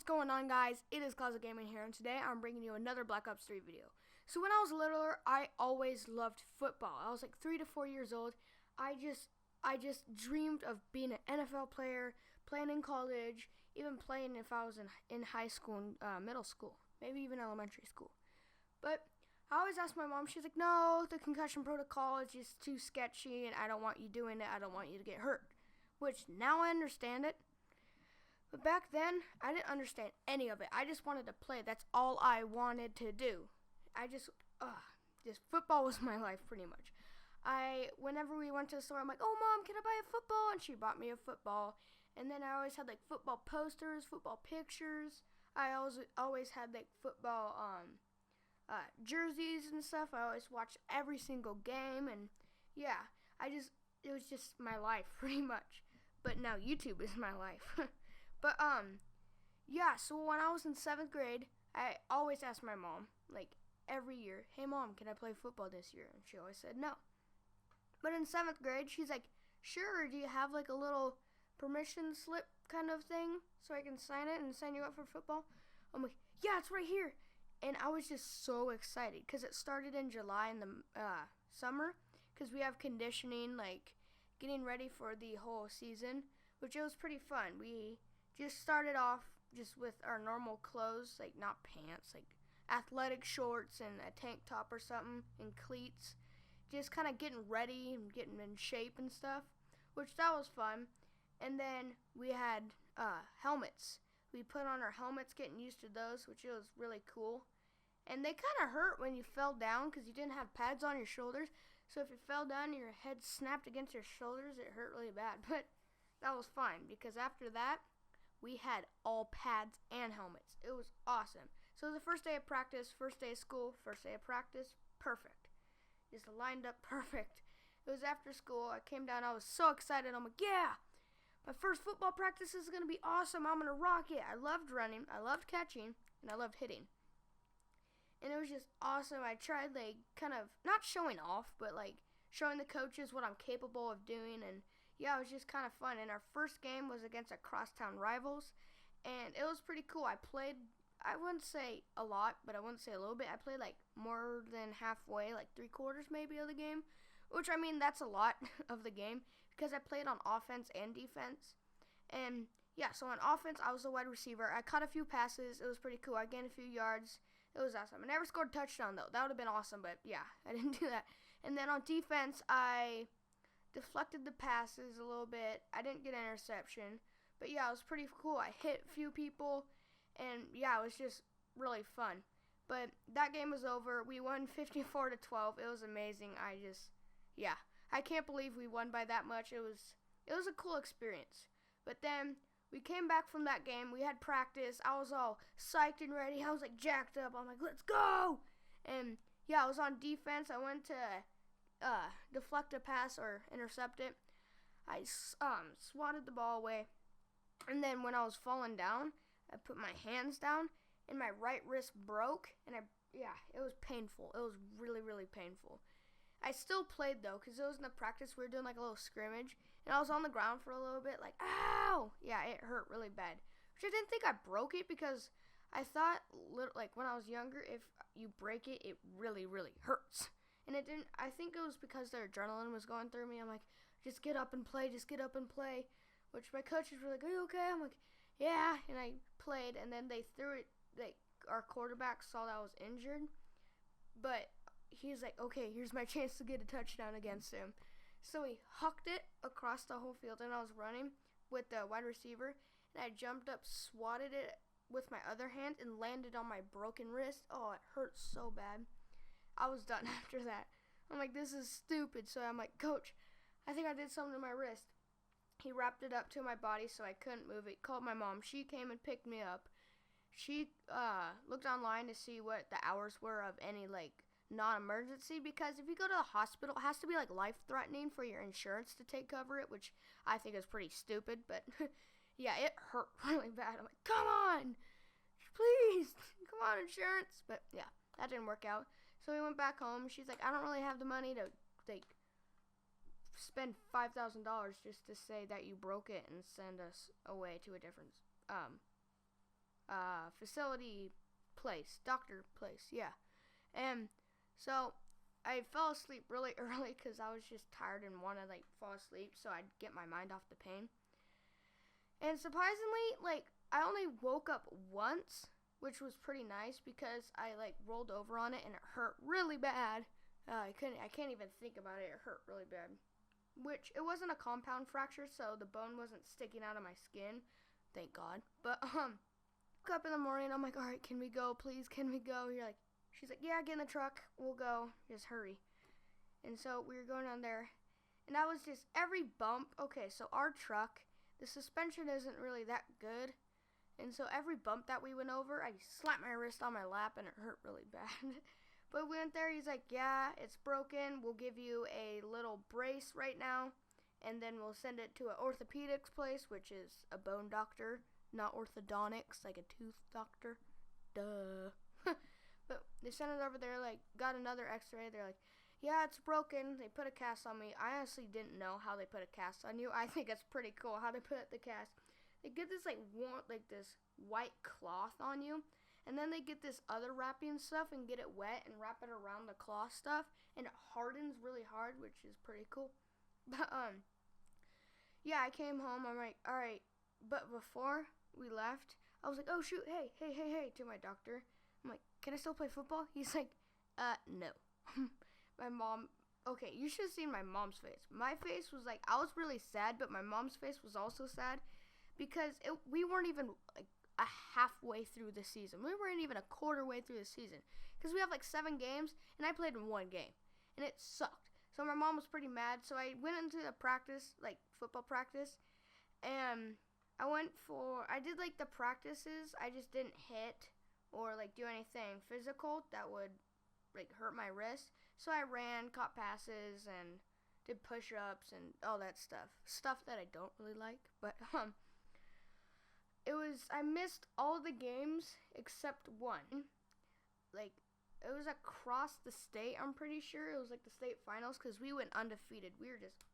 going on, guys? It is ClazaGaming here, and today I'm bringing you another Black Ops 3 video. So when I was littler, I always loved football. I was like 3 to 4 years old. I just dreamed of being an NFL player, playing in college, even playing if I was in high school and middle school, maybe even elementary school. But I always asked my mom, she's like, no, the concussion protocol is just too sketchy, and I don't want you doing it. I don't want you to get hurt. Which, now I understand it. But back then, I didn't understand any of it. I just wanted to play. That's all I wanted to do. Just football was my life, pretty much. Whenever we went to the store, I'm like, oh, Mom, can I buy a football? And she bought me a football. And then I always had, like, football posters, football pictures. I always had, like, football jerseys and stuff. I always watched every single game. And, yeah, it was just my life, pretty much. But now YouTube is my life. But, yeah, so when I was in 7th grade, I always asked my mom, like, every year, hey, Mom, can I play football this year? And she always said no. But in 7th grade, she's like, sure, do you have, like, a little permission slip kind of thing so I can sign it and sign you up for football? I'm like, yeah, it's right here. And I was just so excited because it started in July in the summer because we have conditioning, like, getting ready for the whole season, which it was pretty fun. We just started off just with our normal clothes, like not pants, like athletic shorts and a tank top or something and cleats. Just kind of getting ready and getting in shape and stuff, which that was fun. And then we had helmets. We put on our helmets, getting used to those, which was really cool. And they kind of hurt when you fell down because you didn't have pads on your shoulders. So if you fell down and your head snapped against your shoulders, it hurt really bad. But that was fine because after that, we had all pads and helmets. It was awesome. So the first day of practice, first day of school, first day of practice, perfect. Just lined up perfect. It was after school. I came down. I was so excited. I'm like, yeah, my first football practice is going to be awesome. I'm going to rock it. I loved running. I loved catching. And I loved hitting. And it was just awesome. I tried, like, kind of, not showing off, but, like, showing the coaches what I'm capable of doing. And, yeah, it was just kind of fun. And our first game was against our crosstown rivals. And it was pretty cool. I played, I wouldn't say a lot, but I wouldn't say a little bit. I played, like, more than halfway, like 3/4 maybe of the game. Which, I mean, that's a lot of the game. Because I played on offense and defense. And, yeah, so on offense, I was a wide receiver. I caught a few passes. It was pretty cool. I gained a few yards. It was awesome. I never scored a touchdown, though. That would have been awesome, but, yeah, I didn't do that. And then on defense, I deflected the passes a little bit. I didn't get an interception. But, yeah, it was pretty cool. I hit a few people, and, yeah, it was just really fun. But that game was over. We won 54-12. It was amazing. I can't believe we won by that much. It was a cool experience. But then we came back from that game. We had practice. I was all psyched and ready. I was, like, jacked up. I'm like, let's go! And, yeah, I was on defense. I went to deflect a pass or intercept it. I swatted the ball away. And then when I was falling down, I put my hands down, and my right wrist broke. And, it was painful. It was really, really painful. I still played, though, because it was in the practice. We were doing, like, a little scrimmage. And I was on the ground for a little bit, like, ow! Yeah, it hurt really bad. Which I didn't think I broke it because I thought, like, when I was younger, if you break it, it really, really hurts. And it didn't. I think it was because the adrenaline was going through me. I'm like, just get up and play, just get up and play. Which my coaches were like, are you okay? I'm like, yeah. And I played, and then they threw it, like, our quarterback saw that I was injured. But he's like, okay, here's my chance to get a touchdown against him. So he hucked it across the whole field, and I was running with the wide receiver, and I jumped up, swatted it with my other hand, and landed on my broken wrist. Oh, it hurt so bad. I was done after that. I'm like, this is stupid. So I'm like, Coach, I think I did something to my wrist. He wrapped it up to my body so I couldn't move it. Called my mom. She came and picked me up. She looked online to see what the hours were of any, like, non-emergency, because if you go to the hospital, it has to be, like, life-threatening for your insurance to cover it, which I think is pretty stupid, but yeah, it hurt really bad. I'm like, come on, please, come on, insurance. But yeah, that didn't work out. So we went back home. She's like, I don't really have the money to, like, spend $5,000 just to say that you broke it and send us away to a different facility place, doctor place, yeah. And so I fell asleep really early because I was just tired and wanted to like fall asleep so I'd get my mind off the pain. And surprisingly, like I only woke up once, which was pretty nice because I like rolled over on it and it hurt really bad. I can't even think about it. It hurt really bad. Which it wasn't a compound fracture, so the bone wasn't sticking out of my skin, thank God. But woke up in the morning. I'm like, all right, can we go, please? Can we go? She's like, yeah, get in the truck. We'll go. Just hurry. And so we were going on there, and I was just every bump. Okay, so our truck, the suspension isn't really that good, and so every bump that we went over, I slapped my wrist on my lap, and it hurt really bad. But we went there, he's like, yeah, it's broken. We'll give you a little brace right now, and then we'll send it to an orthopedics place, which is a bone doctor, not orthodontics, like a tooth doctor. Duh. But they sent it over there, like, got another x-ray. They're like, yeah, it's broken. They put a cast on me. I honestly didn't know how they put a cast on you. I think it's pretty cool how they put the cast. They get this, like, this white cloth on you. And then they get this other wrapping stuff and get it wet and wrap it around the cloth stuff. And it hardens really hard, which is pretty cool. But, yeah, I came home. I'm like, all right. But before we left, I was like, oh, shoot, hey, to my doctor. I'm like, can I still play football? He's like, no. My mom, okay, you should have seen my mom's face. My face was like, I was really sad, but my mom's face was also sad. Because we weren't even, like, a halfway through the season. We weren't even a quarter way through the season because we have like 7 games and I played in 1 game and it sucked. So my mom was pretty mad. So I went into the practice, like football practice, and I did like the practices. I just didn't hit or like do anything physical that would like hurt my wrist. So I ran, caught passes, and did push-ups and all that stuff that I don't really like. But I missed all the games except one. Like, it was across the state, I'm pretty sure. It was like the state finals because we went undefeated. We were just,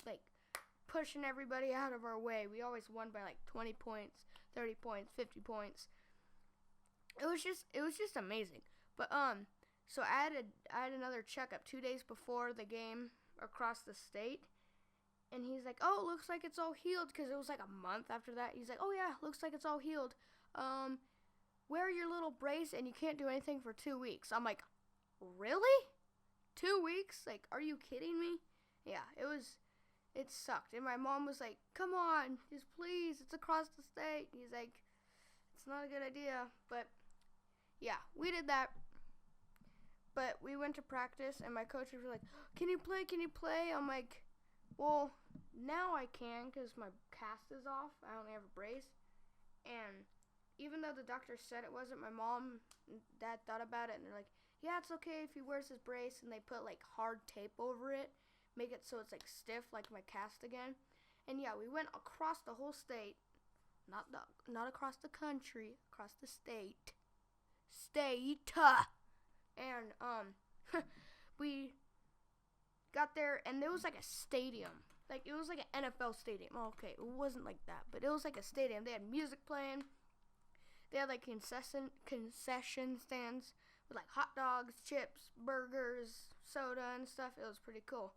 like, pushing everybody out of our way. We always won by, like, 20 points, 30 points, 50 points. It was just amazing. But, so I had another checkup 2 days before the game across the state. And he's like, oh, it looks like it's all healed, because it was like a month after that. He's like, oh, yeah, looks like it's all healed. Wear your little brace, and you can't do anything for 2 weeks. I'm like, really? 2 weeks? Like, are you kidding me? Yeah, it sucked. And my mom was like, come on, just please, it's across the state. He's like, it's not a good idea. But, yeah, we did that. But we went to practice, and my coach was like, can you play? I'm like, well, now I can because my cast is off. I only have a brace. And even though the doctor said it wasn't, my mom and dad thought about it. And they're like, yeah, it's okay if he wears his brace. And they put, like, hard tape over it. Make it so it's, like, stiff like my cast again. And, yeah, we went across the whole state. Not across the country. Across the state. And, we got there, and there was like a stadium. Like, it was like an NFL stadium. Oh, okay, it wasn't like that, but it was like a stadium. They had music playing. They had like concession stands with like hot dogs, chips, burgers, soda, and stuff. It was pretty cool.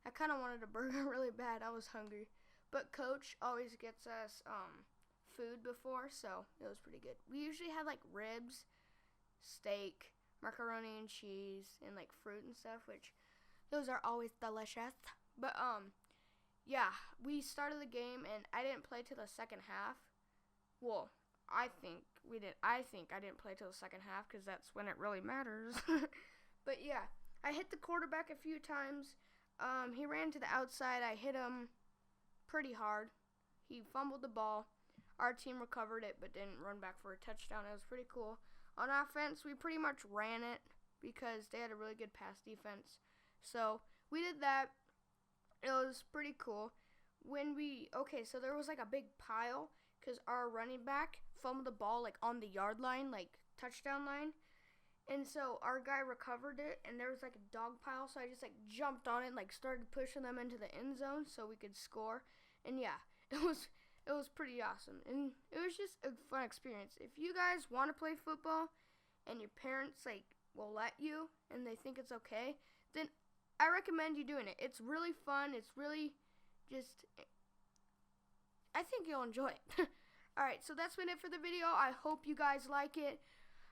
I kind of wanted a burger really bad. I was hungry. But Coach always gets us food before, so it was pretty good. We usually had like ribs, steak, macaroni and cheese, and like fruit and stuff, which those are always delicious. But, yeah, we started the game, and I didn't play till the second half. Well, I think I didn't play till the second half, because that's when it really matters. But, yeah, I hit the quarterback a few times. He ran to the outside. I hit him pretty hard. He fumbled the ball. Our team recovered it, but didn't run back for a touchdown. It was pretty cool. On offense, we pretty much ran it, because they had a really good pass defense. So we did that. It was pretty cool. So there was like a big pile because our running back fumbled the ball like on the yard line, like touchdown line. And so our guy recovered it, and there was like a dog pile. So I just like jumped on it and like started pushing them into the end zone so we could score. And yeah, it was it was pretty awesome, and it was just a fun experience. If you guys want to play football and your parents will let you and they think it's okay, then I recommend you doing it. It's really fun. It's really just, I think you'll enjoy it. Alright, so that's been it for the video. I hope you guys like it.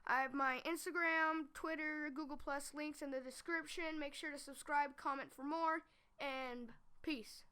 I have my Instagram, Twitter, Google Plus links in the description. Make sure to subscribe, comment for more, and peace.